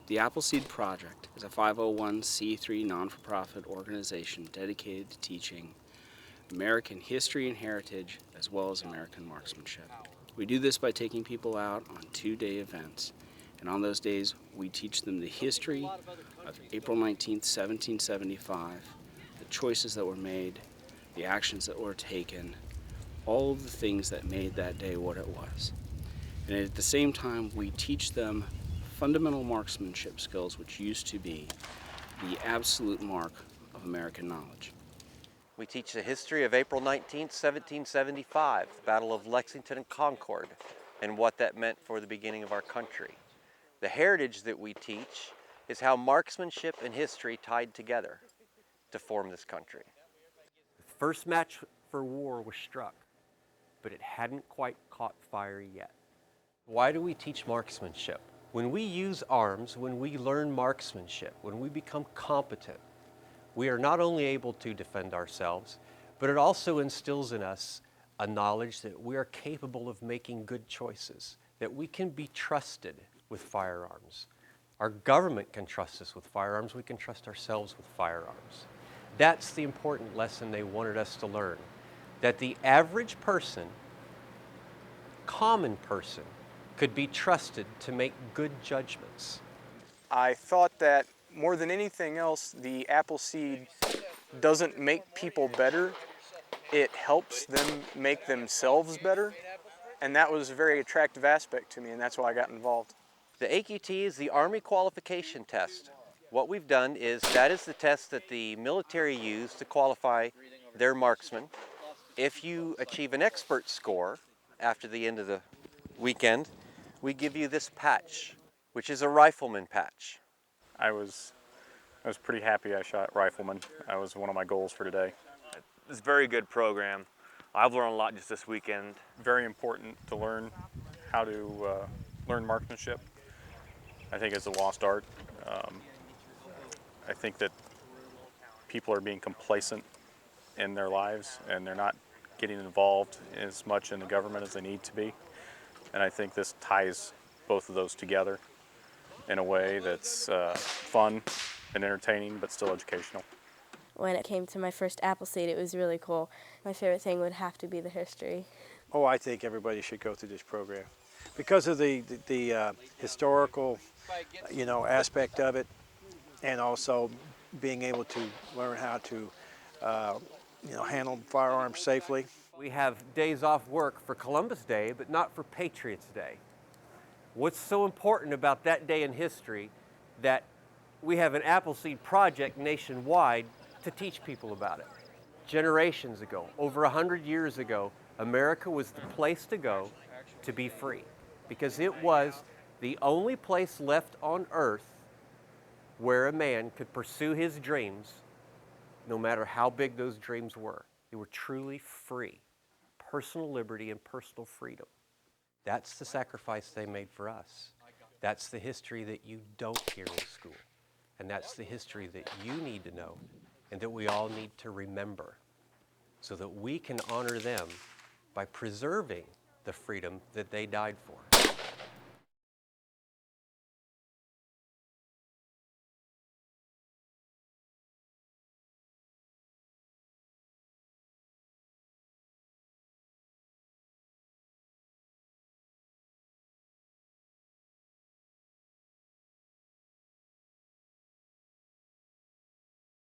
The Appleseed Project is a 501c3 non-for-profit organization dedicated to teaching American history and heritage as well as American marksmanship. We do this by taking people out on 2-day events, and on those days we teach them the history of April 19th, 1775, the choices that were made, the actions that were taken, all of the things that made that day what it was. And at the same time, we teach them fundamental marksmanship skills, which used to be the absolute mark of American knowledge. We teach the history of April 19th, 1775, the Battle of Lexington and Concord, and what that meant for the beginning of our country. The heritage that we teach is how marksmanship and history tied together to form this country. The first match for war was struck, but it hadn't quite caught fire yet. Why do we teach marksmanship? When we use arms, when we learn marksmanship, when we become competent, we are not only able to defend ourselves, but it also instills in us a knowledge that we are capable of making good choices, that we can be trusted with firearms. Our government can trust us with firearms, we can trust ourselves with firearms. That's the important lesson they wanted us to learn, that the average person, common person, could be trusted to make good judgments. I thought that more than anything else, the Appleseed doesn't make people better, it helps them make themselves better, and that was a very attractive aspect to me, and that's why I got involved. The AQT is the Army Qualification Test. What we've done is that is the test that the military use to qualify their marksmen. If you achieve an expert score after the end of the weekend, we give you this patch, which is a rifleman patch. I was pretty happy I shot rifleman. That was one of my goals for today. It's a very good program. I've learned a lot just this weekend. Very important to learn how to learn marksmanship. I think it's a lost art. I think that people are being complacent in their lives and they're not getting involved as much in the government as they need to be. And I think this ties both of those together in a way that's fun and entertaining, but still educational. When it came to my first Appleseed, it was really cool. My favorite thing would have to be the history. Oh, I think everybody should go through this program because of the historical, aspect of it, and also being able to learn how to, handle firearms safely. We have days off work for Columbus Day, but not for Patriots Day. What's so important about that day in history that we have an Appleseed project nationwide to teach people about it. Generations ago, over 100 years ago, America was the place to go to be free because it was the only place left on earth where a man could pursue his dreams no matter how big those dreams were. They were truly free, personal liberty and personal freedom. That's the sacrifice they made for us. That's the history that you don't hear in school. And that's the history that you need to know and that we all need to remember so that we can honor them by preserving the freedom that they died for.